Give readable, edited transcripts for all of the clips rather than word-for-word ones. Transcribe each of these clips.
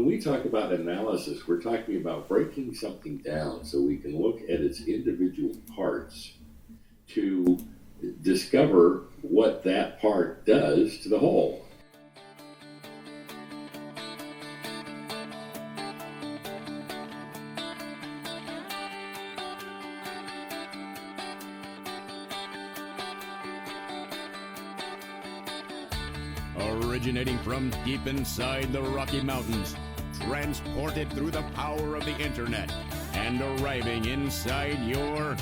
we talk about analysis, we're talking about breaking something down so we can look at its individual parts to discover what that part does to the whole. Originating from deep inside the Rocky Mountains, transported through the power of the internet, and arriving inside your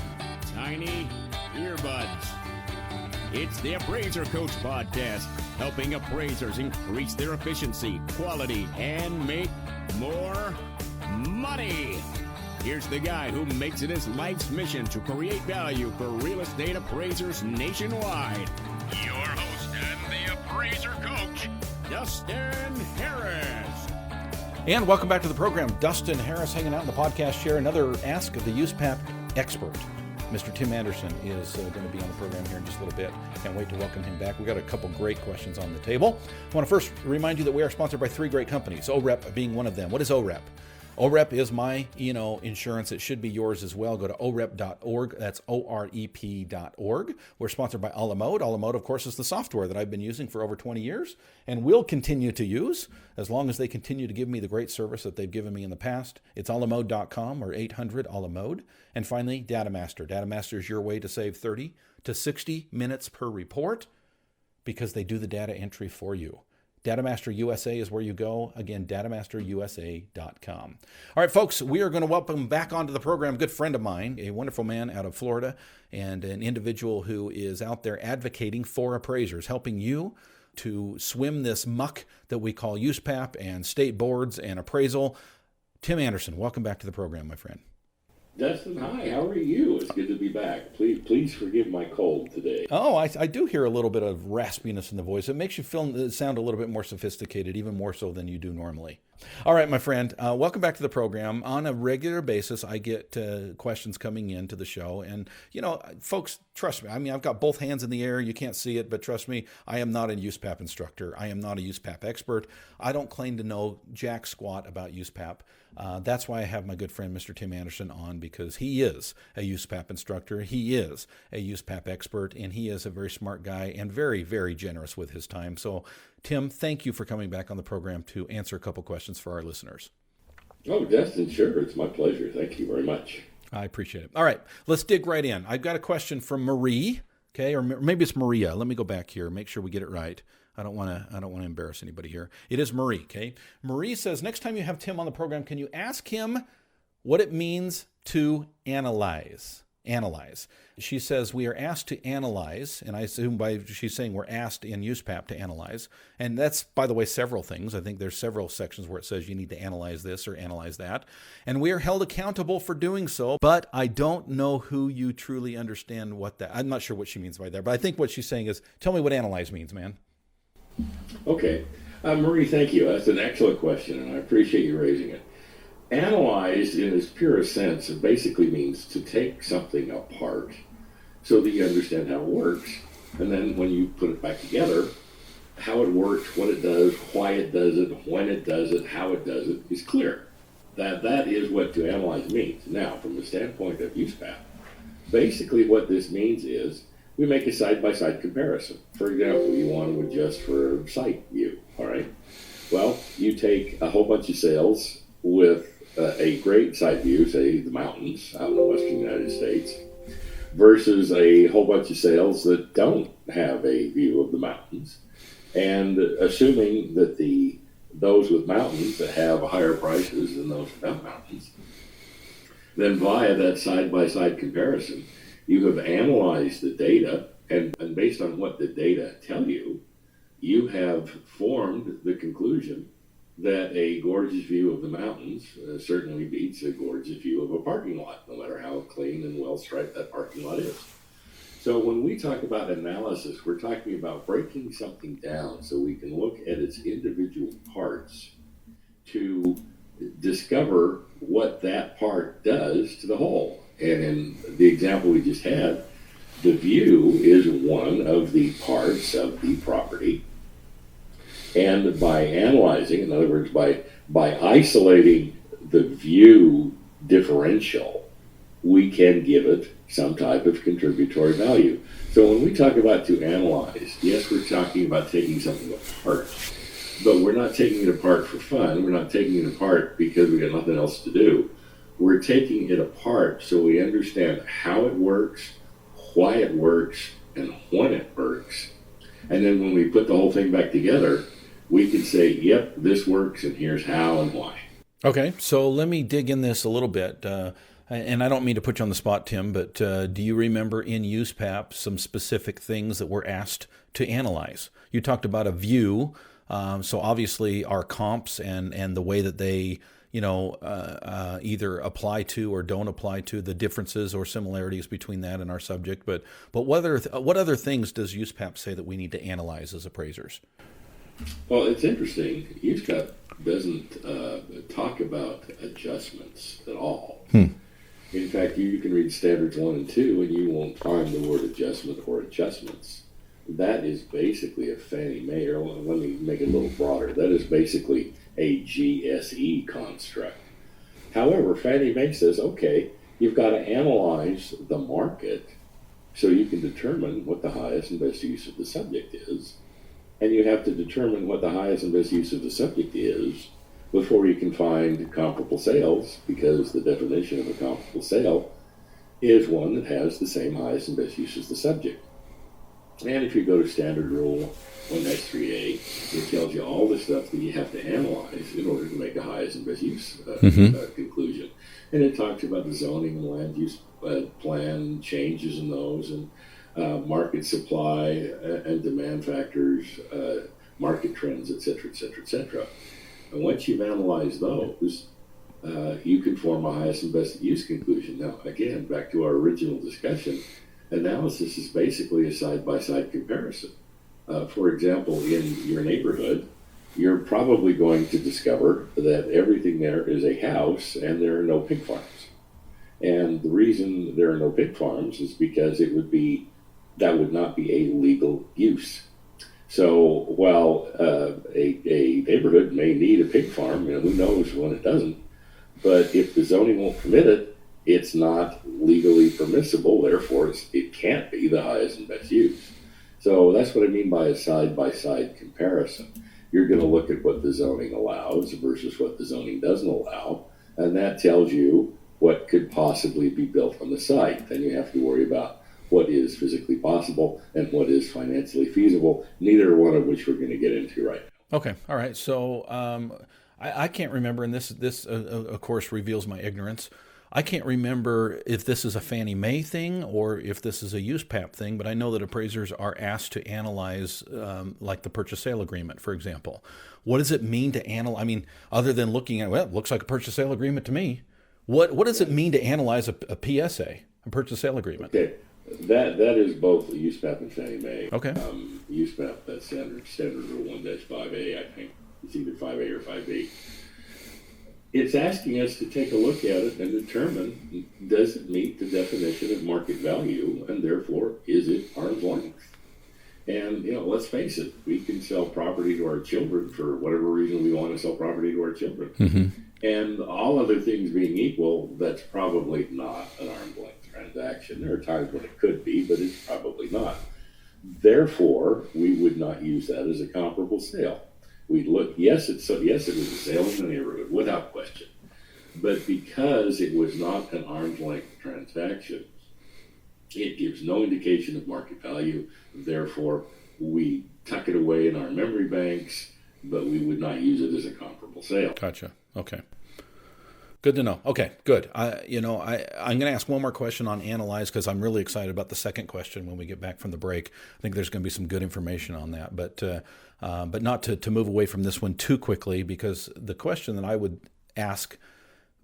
tiny earbuds. It's the Appraiser Coach Podcast, helping appraisers increase their efficiency, quality, and make more money. Here's the guy who makes it his life's mission to create value for real estate appraisers nationwide. Your host and the Appraiser Coach, Dustin Harris. And welcome back to the program. Dustin Harris hanging out in the podcast chair. Another Ask of the USPAP Expert. Mr. Tim Andersen is going to be on the program here in just a little bit. Can't wait to welcome him back. We've got a couple great questions on the table. I want to first remind you that we are sponsored by three great companies, OREP being one of them. What is OREP? OREP is my insurance. It should be yours as well. Go to orep.org. That's OREP.org. We're sponsored by Alamode. Alamode, of course, is the software that I've been using for over 20 years and will continue to use as long as they continue to give me the great service that they've given me in the past. It's alamode.com or 800-ALAMODE. And finally, DataMaster. DataMaster is your way to save 30 to 60 minutes per report because they do the data entry for you. DataMaster USA is where you go. Again, datamasterusa.com. All right, folks, we are going to welcome back onto the program a good friend of mine, a wonderful man out of Florida, and an individual who is out there advocating for appraisers, helping you to swim this muck that we call USPAP and state boards and appraisal. Tim Andersen, welcome back to the program, my friend. Dustin, hi, how are you? It's good to be back. Please forgive my cold today. Oh, I do hear a little bit of raspiness in the voice. It makes you sound a little bit more sophisticated, even more so than you do normally. All right, my friend, welcome back to the program. On a regular basis, I get questions coming into the show. And, folks, trust me. I mean, I've got both hands in the air. You can't see it, but trust me, I am not a USPAP instructor. I am not a USPAP expert. I don't claim to know jack squat about USPAP. That's why I have my good friend, Mr. Tim Andersen, on, because he is a USPAP instructor. He is a USPAP expert, and he is a very smart guy and very, very generous with his time. So, Tim, thank you for coming back on the program to answer a couple questions for our listeners. Oh, Dustin, sure. It's my pleasure. Thank you very much. I appreciate it. All right, let's dig right in. I've got a question from Marie, okay, or maybe it's Maria. Let me go back here, make sure we get it right. I don't want to embarrass anybody here. It is Marie, okay? Marie says, next time you have Tim on the program, can you ask him what it means to analyze? Analyze. She says we are asked to analyze, and I assume she's saying we're asked in USPAP to analyze. And that's, by the way, several things. I think there's several sections where it says you need to analyze this or analyze that. And we are held accountable for doing so, but I don't know who you truly understand what that. I'm not sure what she means by that, but I think what she's saying is, tell me what analyze means, man. Okay. Marie, thank you. That's an excellent question, and I appreciate you raising it. Analyze, in its purest sense, it basically means to take something apart so that you understand how it works. And then when you put it back together, how it works, what it does, why it does it, when it does it, how it does it is clear. That is what to analyze means. Now, from the standpoint of USPAP, basically what this means is we make a side-by-side comparison. For example, you want to adjust for site view, all right? Well, you take a whole bunch of sales with a great site view, say the mountains out in the western United States, versus a whole bunch of sales that don't have a view of the mountains. And assuming that those with mountains that have higher prices than those without mountains, then via that side-by-side comparison, you have analyzed the data, and based on what the data tell you, you have formed the conclusion that a gorgeous view of the mountains certainly beats a gorgeous view of a parking lot, no matter how clean and well-striped that parking lot is. So when we talk about analysis, we're talking about breaking something down so we can look at its individual parts to discover what that part does to the whole. And in the example we just had, the view is one of the parts of the property. And by analyzing, in other words, by By isolating the view differential, we can give it some type of contributory value. So when we talk about to analyze, yes, we're talking about taking something apart, but we're not taking it apart for fun. We're not taking it apart because we got nothing else to do. We're taking it apart so we understand how it works, why it works, and when it works. And then when we put the whole thing back together, we can say, yep, this works, and here's how and why. Okay, so let me dig in this a little bit. And I don't mean to put you on the spot, Tim, but do you remember in USPAP some specific things that we're asked to analyze? You talked about a view, so obviously our comps and the way that they either apply to or don't apply to, the differences or similarities between that and our subject. But what other things does USPAP say that we need to analyze as appraisers? Well, it's interesting. USPAP doesn't talk about adjustments at all. In fact, you can read standards 1 and 2 and you won't find the word adjustment or adjustments. That is basically a Fannie Mae, or let me make it a little broader. That is basically a GSE construct. However, Fannie Mae says, okay, you've got to analyze the market so you can determine what the highest and best use of the subject is. And you have to determine what the highest and best use of the subject is before you can find comparable sales, because the definition of a comparable sale is one that has the same highest and best use as the subject. And if you go to Standard Rule 1-3A, it tells you all the stuff that you have to analyze in order to make a highest and best use conclusion. And it talks about the zoning and land use plan changes in those, and market supply and demand factors, market trends, et cetera, et cetera, et cetera. And once you've analyzed those, you can form a highest and best use conclusion. Now, again, back to our original discussion, analysis is basically a side-by-side comparison. For example, in your neighborhood, you're probably going to discover that everything there is a house and there are no pig farms. And the reason there are no pig farms is because that would not be a legal use. So while a neighborhood may need a pig farm, who knows when it doesn't, but if the zoning won't permit it, it's not legally permissible, therefore it can't be the highest and best use. So that's what I mean by a side-by-side comparison. You're going to look at what the zoning allows versus what the zoning doesn't allow, and that tells you what could possibly be built on the site. Then you have to worry about what is physically possible and what is financially feasible, neither one of which we're going to get into right now. Okay, all right. So I can't remember, and this of course reveals my ignorance. I can't remember if this is a Fannie Mae thing or if this is a USPAP thing, but I know that appraisers are asked to analyze, like the purchase sale agreement, for example. What does it mean to analyze? I mean, other than looking at, well, it looks like a purchase sale agreement to me. What does it mean to analyze a PSA, a purchase sale agreement? Okay, that is both USPAP and Fannie Mae. Okay. USPAP, that's standard rule 1-5A, I think. It's either 5A or 5B. It's asking us to take a look at it and determine, does it meet the definition of market value, and therefore, is it arm's length? And, let's face it, we can sell property to our children for whatever reason we want to sell property to our children. Mm-hmm. And all other things being equal, that's probably not an arm's length transaction. There are times when it could be, but it's probably not. Therefore, we would not use that as a comparable sale. We'd look, yes, it was a sale in the neighborhood, without question. But because it was not an arm's length transaction, it gives no indication of market value. Therefore, we tuck it away in our memory banks, but we would not use it as a comparable sale. Gotcha. Okay. Good to know. Okay, good. I'm going to ask one more question on analyze because I'm really excited about the second question when we get back from the break. I think there's going to be some good information on that, but not to move away from this one too quickly, because the question that I would ask,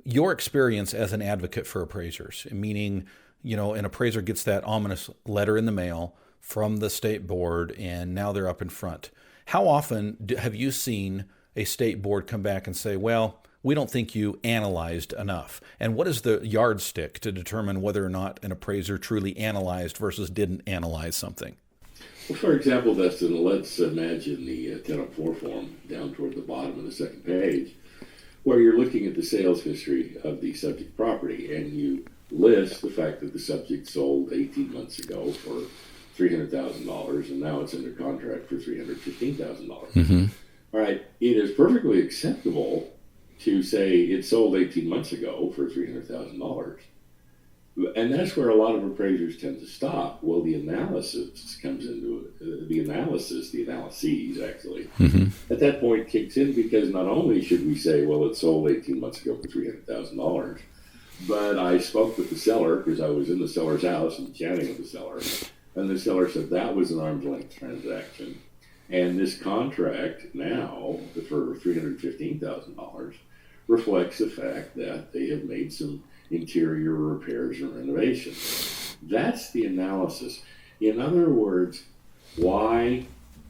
your experience as an advocate for appraisers, meaning, an appraiser gets that ominous letter in the mail from the state board and now they're up in front. How often have you seen a state board come back and say, well, we don't think you analyzed enough? And what is the yardstick to determine whether or not an appraiser truly analyzed versus didn't analyze something? Well, for example, Dustin, let's imagine the 1004 form down toward the bottom of the second page. where you're looking at the sales history of the subject property, and you list the fact that the subject sold 18 months ago for $300,000, and now it's under contract for $315,000. Mm-hmm. All right, it is perfectly acceptable to say it sold 18 months ago for $300,000. And that's where a lot of appraisers tend to stop. Well, the analysis comes into it. The analyses actually, at that point kicks in, because not only should we say, well, it sold 18 months ago for $300,000, but I spoke with the seller because I was in the seller's house and chatting with the seller. And the seller said that was an arm's length transaction. And this contract now for $315,000 reflects the fact that they have made some interior repairs and renovations. That's the analysis. In other words, why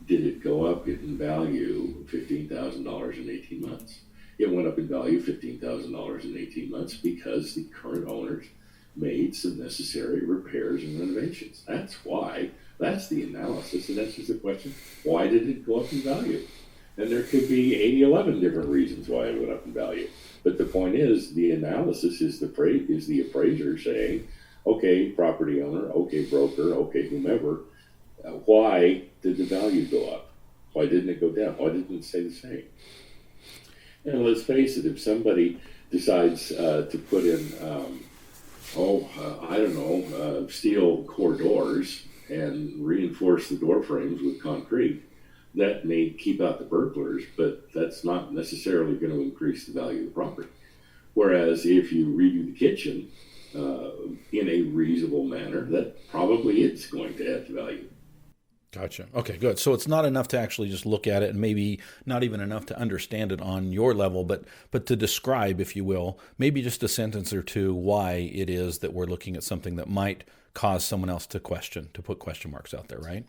did it go up in value $15,000 in 18 months? It went up in value $15,000 in 18 months because the current owners made some necessary repairs and renovations. That's why. That's the analysis. And that's just the question, why did it go up in value? And there could be 11 different reasons why it went up in value. But the point is, the analysis is the appraiser saying, okay, property owner, okay, broker, okay, whomever, why did the value go up? Why didn't it go down? Why didn't it stay the same? And let's face it, if somebody decides to put in, steel core doors and reinforce the door frames with concrete, that may keep out the burglars, but that's not necessarily going to increase the value of the property. Whereas if you redo the kitchen in a reasonable manner, that probably is going to add to value. Gotcha. Okay, good. So it's not enough to actually just look at it, and maybe not even enough to understand it on your level, but to describe, if you will, maybe just a sentence or two why it is that we're looking at something that might cause someone else to put question marks out there, right?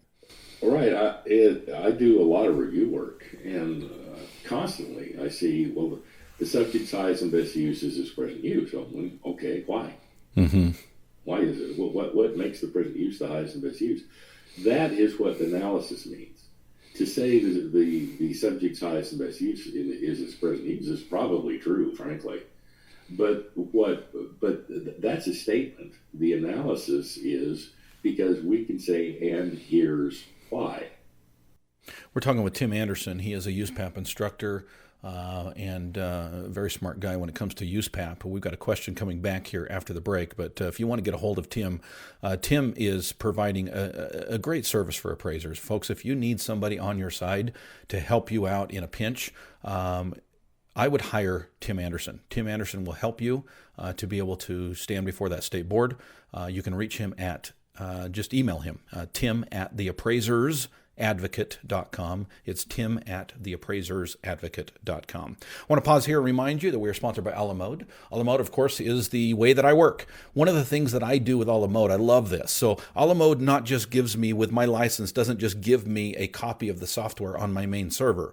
All right. I do a lot of review work, and constantly I see, well, the subject's highest and best use is its present use. So, okay, why? Mm-hmm. Why is it? What makes the present use the highest and best use? That is what analysis means. To say that the subject's highest and best use is its present use is probably true, frankly. But that's a statement. The analysis is because we can say, and here's why. We're talking with Tim Andersen. He is a USPAP instructor and a very smart guy when it comes to USPAP. We've got a question coming back here after the break, but if you want to get a hold of Tim, Tim is providing a great service for appraisers. Folks, if you need somebody on your side to help you out in a pinch, I would hire Tim Andersen. Tim Andersen will help you to be able to stand before that state board. You can reach him at, just email him, tim@theappraisersadvocate.com. It's tim@theappraisersadvocate.com. I want to pause here and remind you that we are sponsored by Alamode. Alamode, of course, is the way that I work. One of the things that I do with Alamode, I love this. So Alamode not just gives me, with my license, doesn't just give me a copy of the software on my main server,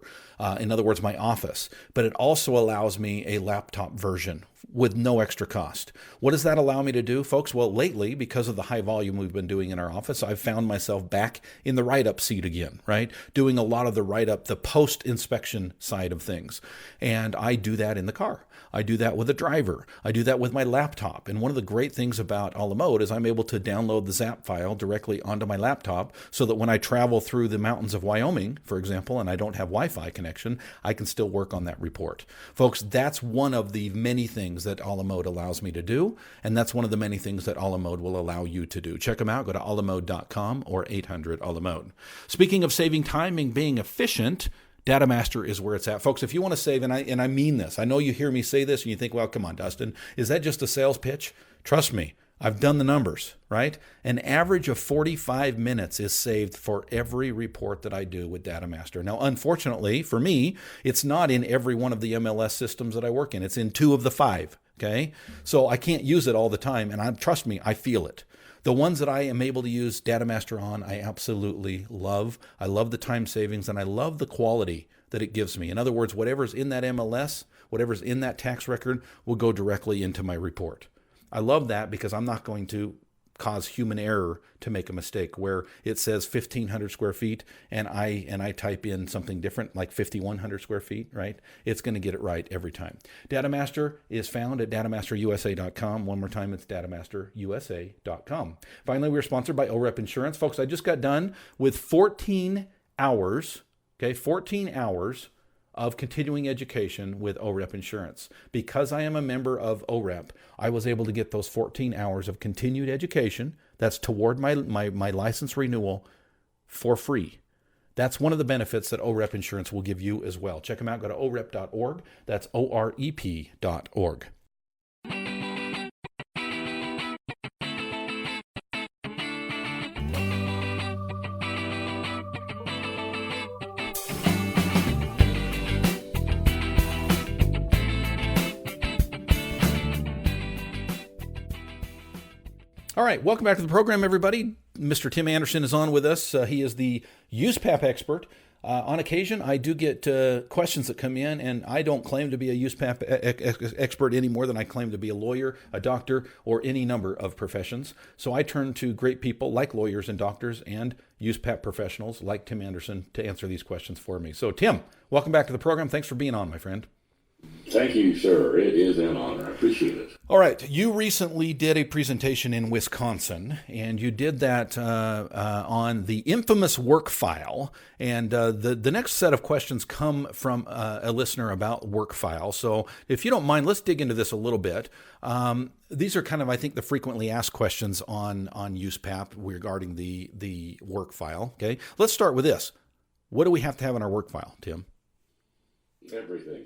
in other words, my office, but it also allows me a laptop version with no extra cost. What does that allow me to do, folks? Well, lately, because of the high volume we've been doing in our office, I've found myself back in the write-up seat again, right? Doing a lot of the write-up, the post-inspection side of things. And I do that in the car. I do that with a driver. I do that with my laptop. And one of the great things about Alamode is I'm able to download the ZAP file directly onto my laptop so that when I travel through the mountains of Wyoming, for example, and I don't have Wi-Fi connection, I can still work on that report. Folks, that's one of the many things that Alamode allows me to do, and that's one of the many things that Alamode will allow you to do. Check them out. Go to alamode.com or 800-ALAMODE. Speaking of saving time and being efficient, DataMaster is where it's at. Folks, if you want to save, and I mean this, I know you hear me say this and you think, well, come on, Dustin, is that just a sales pitch? Trust me, I've done the numbers, right? An average of 45 minutes is saved for every report that I do with DataMaster. Now, unfortunately for me, it's not in every one of the MLS systems that I work in. It's in 2 of the 5, okay? So I can't use it all the time, and trust me, I feel it. The ones that I am able to use DataMaster on, I absolutely love. I love the time savings, and I love the quality that it gives me. In other words, whatever's in that MLS, whatever's in that tax record will go directly into my report. I love that because I'm not going to cause human error to make a mistake where it says 1,500 square feet and I type in something different like 5,100 square feet, right? It's going to get it right every time. DataMaster is found at datamasterusa.com. One more time, it's datamasterusa.com. Finally, we're sponsored by OREP Insurance. Folks, I just got done with 14 hours, 14 hours of continuing education with OREP Insurance. Because I am a member of OREP, I was able to get those 14 hours of continued education, that's toward my license renewal, for free. That's one of the benefits that OREP Insurance will give you as well. Check them out. Go to orep.org. That's OREP.org. All right, welcome back to the program, everybody. Mr. Tim Andersen is on with us. He is the USPAP expert. On occasion, I do get questions that come in, and I don't claim to be a USPAP expert any more than I claim to be a lawyer, a doctor, or any number of professions. So I turn to great people like lawyers and doctors and USPAP professionals like Tim Andersen to answer these questions for me. So Tim, welcome back to the program. Thanks for being on, my friend. Thank you, sir. It is an honor. I appreciate it. All right. You recently did a presentation in Wisconsin, and you did that on the infamous Workfile. And the next set of questions come from a listener about Workfile. So if you don't mind, let's dig into this a little bit. These are kind of, I think, the frequently asked questions on USPAP regarding the Workfile. Okay. Let's start with this. What do we have to have in our Workfile, Tim? Everything.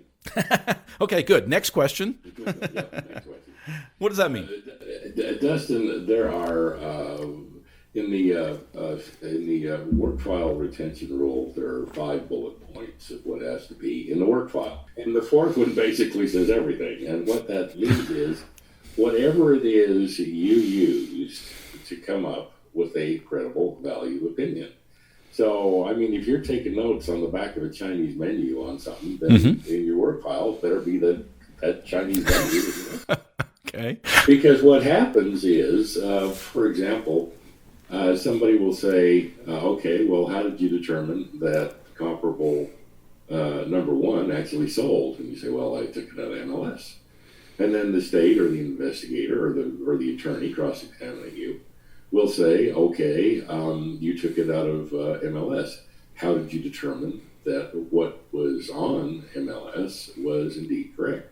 Okay, good. Next question. Next question. What does that mean? Dustin, there are in the work file retention rule, there are 5 bullet points of what has to be in the work file, and the 4th one basically says everything. And what that means is whatever it is you used to come up with a credible value opinion. So, I mean, if you're taking notes on the back of a Chinese menu on something, then in your work file, better be that Chinese menu. Okay. Because what happens is, for example, somebody will say, okay, well, how did you determine that comparable number 1 actually sold? And you say, well, I took it out of MLS. And then the state or the investigator or the attorney cross-examining you will say, okay, you took it out of MLS. How did you determine that what was on MLS was indeed correct?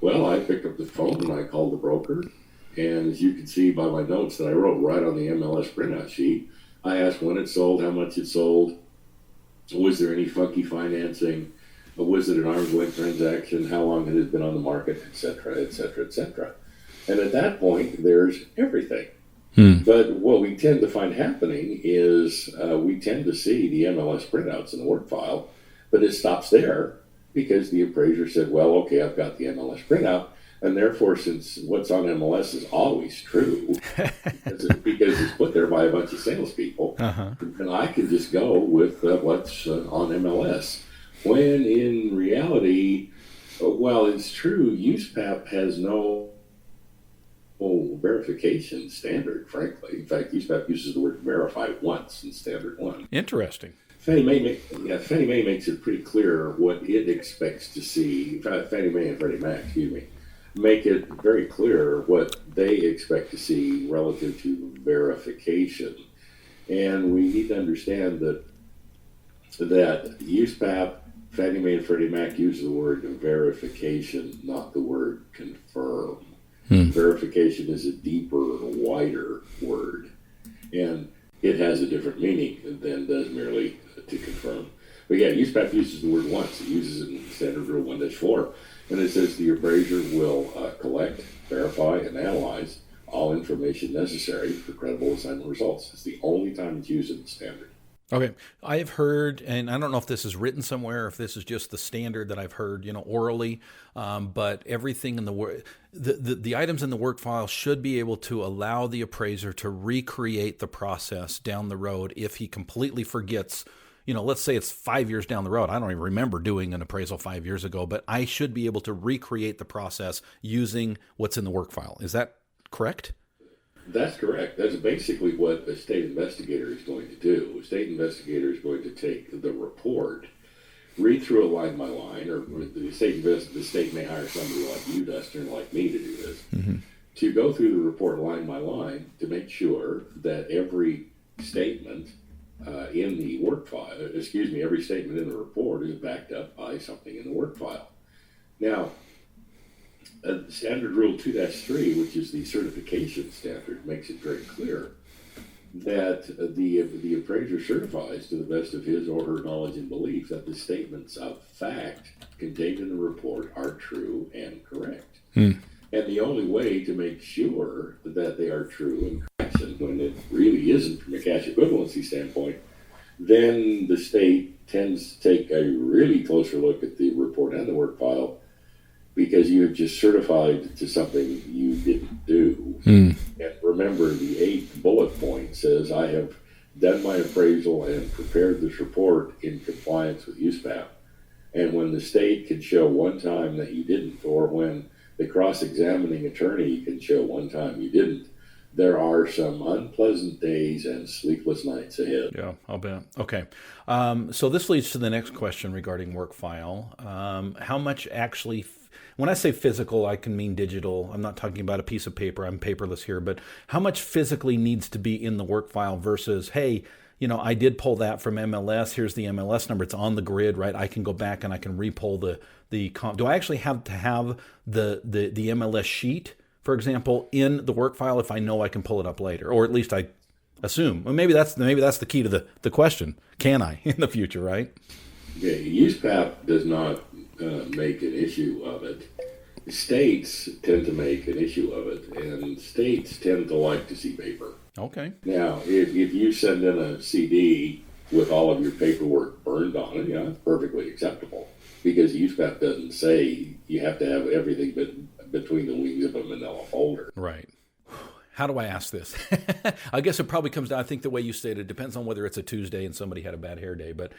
Well, I picked up the phone and I called the broker. And as you can see by my notes that I wrote right on the MLS printout sheet, I asked when it sold, how much it sold, was there any funky financing, was it an arm's length transaction, how long it has been on the market, et cetera, et cetera, et cetera. And at that point, there's everything. But what we tend to find happening is we tend to see the MLS printouts in the work file, but it stops there because the appraiser said, well, okay, I've got the MLS printout, and therefore, since what's on MLS is always true, because it's put there by a bunch of salespeople, then I can just go with what's on MLS. When in reality, well, it's true, USPAP has no verification standard, frankly. In fact, USPAP uses the word verify once in standard 1. Interesting. Fannie Mae makes it pretty clear what it expects to see. Fannie Mae and Freddie Mac, make it very clear what they expect to see relative to verification. And we need to understand that USPAP, Fannie Mae and Freddie Mac use the word verification, not the word confirm. Verification is a deeper, wider word, and it has a different meaning than does merely to confirm. But yeah, USPAP uses the word once. It uses it in Standard Rule 1-4, and it says the appraiser will collect, verify, and analyze all information necessary for credible assignment results. It's the only time it's used in the standard. Okay. I have heard, and I don't know if this is written somewhere, if this is just the standard that I've heard, orally, but everything in the items in the work file should be able to allow the appraiser to recreate the process down the road if he completely forgets. Let's say it's 5 years down the road. I don't even remember doing an appraisal 5 years ago, but I should be able to recreate the process using what's in the work file. Is that correct? That's correct. That's basically what a state investigator is going to do. A state investigator is going to take the report, read through it line by line, or the state may hire somebody like you, Dustin, or like me to do this, to go through the report line by line to make sure that every statement in the work file, every statement in the report is backed up by something in the work file. Now, Standard Rule 2-3, which is the certification standard, makes it very clear that the appraiser certifies to the best of his or her knowledge and belief that the statements of fact contained in the report are true and correct. And the only way to make sure that they are true and correct, and when it really isn't from a cash equivalency standpoint, then the state tends to take a really closer look at the report and the work file, because you have just certified to something you didn't do. And remember, the 8th bullet point says, I have done my appraisal and prepared this report in compliance with USPAP. And when the state can show one time that you didn't, or when the cross-examining attorney can show one time you didn't, there are some unpleasant days and sleepless nights ahead. Yeah, I'll bet. Okay. So this leads to the next question regarding Workfile. How much actually, when I say physical, I can mean digital. I'm not talking about a piece of paper. I'm paperless here. But how much physically needs to be in the Workfile versus, hey, I did pull that from MLS. Here's the MLS number. It's on the grid, right? I can go back and I can repull the comp. Do I actually have to have the MLS sheet, for example, in the Workfile if I know I can pull it up later, or at least I assume? Well, maybe that's the key to the question. Can I in the future, right? Yeah, USPAP does not make an issue of it. States tend to make an issue of it, and states tend to like to see paper. Okay. Now, if you send in a CD with all of your paperwork burned on it, it's perfectly acceptable, because USPAP doesn't say you have to have everything between the wings of a manila folder. Right. How do I ask this? I guess it probably comes down, I think the way you stated, it depends on whether it's a Tuesday and somebody had a bad hair day. But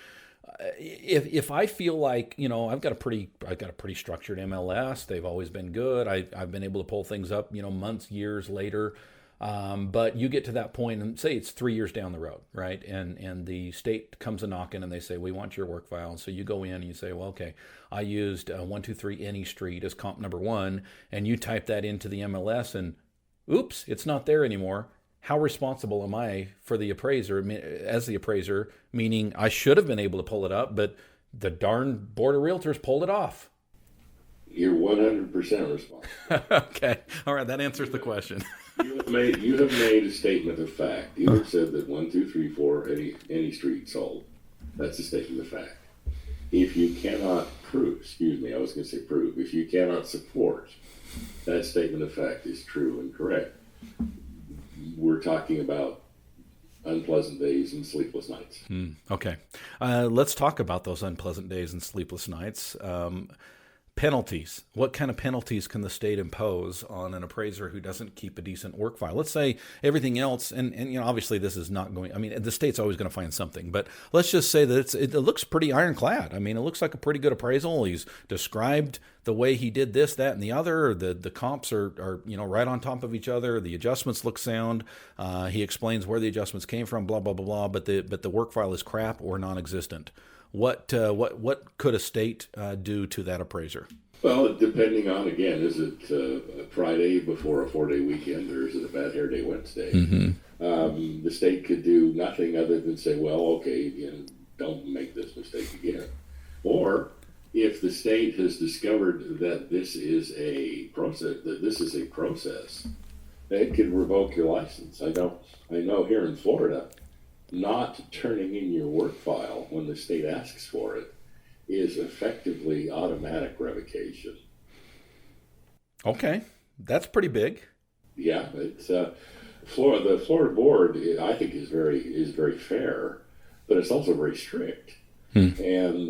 if I feel like, I've got a pretty structured MLS, they've always been good. I've been able to pull things up, months, years later. But you get to that point and say it's 3 years down the road, right? And the state comes a knocking and they say, we want your work file. And so you go in and you say, well, okay, I used 123 Any Street as comp number 1, and you type that into the MLS and oops, it's not there anymore. How responsible am I for the appraiser, as the appraiser, meaning I should have been able to pull it up, but the darn board of realtors pulled it off? You're 100% responsible. Okay. All right. That answers the question. You have made a statement of fact. You have said that 1234 Any Street sold. That's a statement of fact. If you cannot prove, if you cannot support that statement of fact is true and correct, we're talking about unpleasant days and sleepless nights. Okay. Let's talk about those unpleasant days and sleepless nights. Penalties. What kind of penalties can the state impose on an appraiser who doesn't keep a decent work file? Let's say everything else, and obviously this is not going, the state's always going to find something, but let's just say that it looks pretty ironclad. It looks like a pretty good appraisal. He's described the way he did this, that, and the other. The comps are right on top of each other. The adjustments look sound. He explains where the adjustments came from, blah, blah, blah, blah, but the work file is crap or non-existent. What could a state do to that appraiser? Well, depending on, again, is it a Friday before a 4-day weekend, or is it a bad hair day Wednesday? The state could do nothing other than say, well, okay, don't make this mistake again. Or if the state has discovered that this is a process, they could revoke your license. I know here in Florida, not turning in your work file when the state asks for it is effectively automatic revocation. Okay, that's pretty big. Yeah, it's the Florida board, I think, is very fair, but it's also very strict. And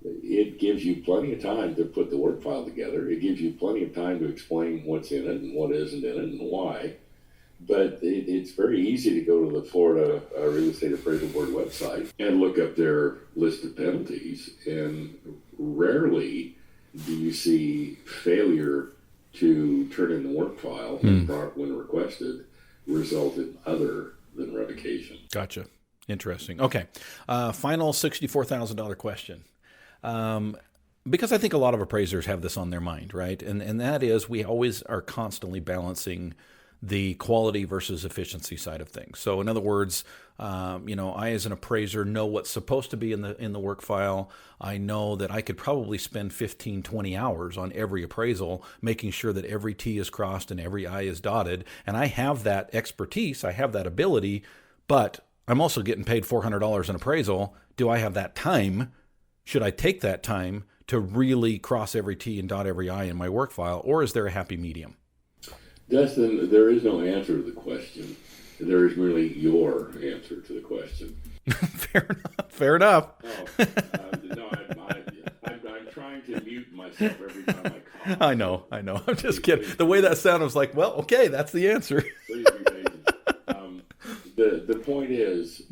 it gives you plenty of time to put the work file together. It gives you plenty of time to explain what's in it and what isn't in it and why. But it's very easy to go to the Florida Real Estate Appraisal Board website and look up their list of penalties, and rarely do you see failure to turn in the work file when requested resulted other than revocation. Gotcha. Interesting. Okay. Final $64,000 question. Because I think a lot of appraisers have this on their mind, right? And that is, we always are constantly balancing the quality versus efficiency side of things. So in other words, I as an appraiser know what's supposed to be in the work file. I know that I could probably spend 15, 20 hours on every appraisal, making sure that every T is crossed and every I is dotted. And I have that expertise, I have that ability, but I'm also getting paid $400 an appraisal. Do I have that time? Should I take that time to really cross every T and dot every I in my work file, or is there a happy medium? Dustin, there is no answer to the question. There is merely your answer to the question. Fair enough. No, I'm trying to mute myself every time I cough. I know. I'm just kidding. The way that sounded was like, well, okay, that's the answer. Please be patient. The point is,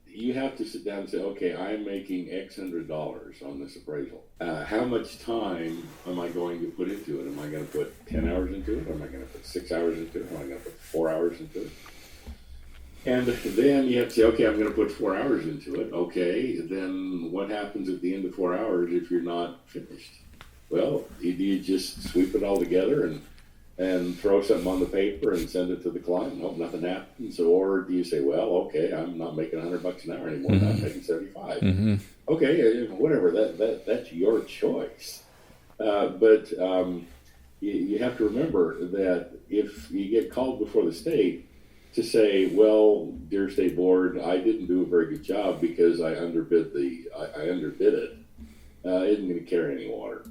you have to sit down and say, okay, I'm making X $100 on this appraisal. How much time am I going to put into it? Am I going to put 10 hours into it? Am I going to put 6 hours into it? Am I going to put 4 hours into it? And then you have to say, okay, I'm going to put 4 hours into it. Okay, then what happens at the end of 4 hours if you're not finished? Well, do you just sweep it all together and throw something on the paper and send it to the client? Nope, nothing happens. Or do you say, well, okay, I'm not making $100 an hour anymore. I'm making 75. Okay, whatever. That's your choice. But you have to remember that if you get called before the state to say, well, dear state board, I didn't do a very good job because I underbid it, isn't going to carry any water.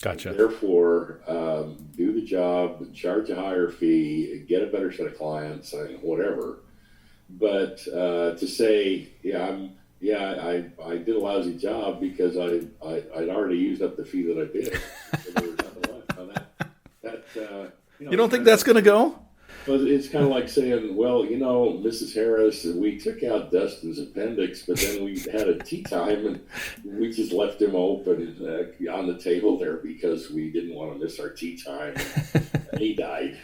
Gotcha. Therefore, do the job, charge a higher fee, get a better set of clients, whatever. But to say, I did a lousy job because I'd already used up the fee that I did. So there was nothing left. Now you don't think that's going to go? Well, it's kind of like saying, well, Mrs. Harris, we took out Dustin's appendix, but then we had a tea time and we just left him open on the table there because we didn't want to miss our tea time. And he died.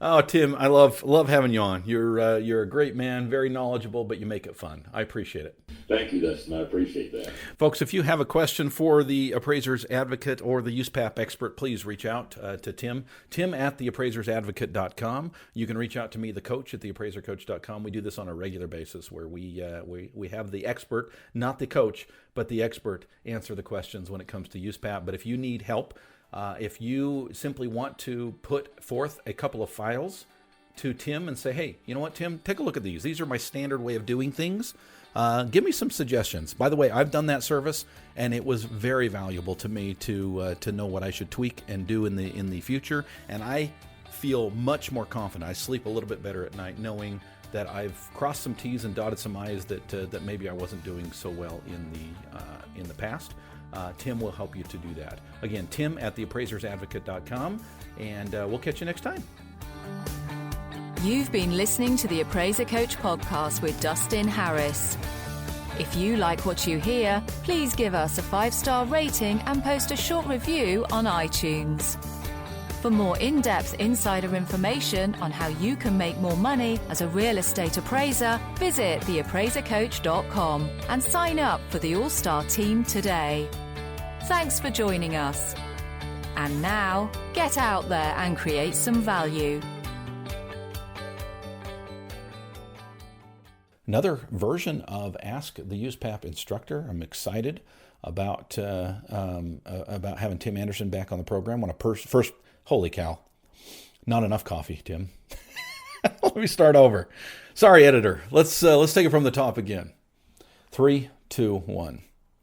Oh, Tim, I love having you on. You're a great man, very knowledgeable, but you make it fun. I appreciate it. Thank you, Dustin. I appreciate that. Folks, if you have a question for the Appraiser's Advocate or the USPAP Expert, please reach out to Tim at theappraisersadvocate.com. You can reach out to me, the coach, at theappraisercoach.com. We do this on a regular basis where we have the expert, not the coach, but the expert answer the questions when it comes to USPAP. But if you need help, if you simply want to put forth a couple of files to Tim and say, hey, you know what, Tim, take a look at these. These are my standard way of doing things. Give me some suggestions. By the way, I've done that service, and it was very valuable to me to know what I should tweak and do in the future. And I feel much more confident. I sleep a little bit better at night knowing that I've crossed some T's and dotted some I's that maybe I wasn't doing so well in the past. Tim will help you to do that. Again, Tim at theappraisersadvocate.com, and we'll catch you next time. You've been listening to the Appraiser Coach podcast with Dustin Harris. If you like what you hear, please give us a 5-star rating and post a short review on iTunes. For more in-depth insider information on how you can make more money as a real estate appraiser, visit theappraisercoach.com and sign up for the All-Star team today. Thanks for joining us. And now, get out there and create some value. Another version of Ask the USPAP Instructor. I'm excited about having Tim Andersen back on the program. First, holy cow, not enough coffee, Tim. Let me start over. Sorry, editor. Let's take it from the top again. 3, 2, 1.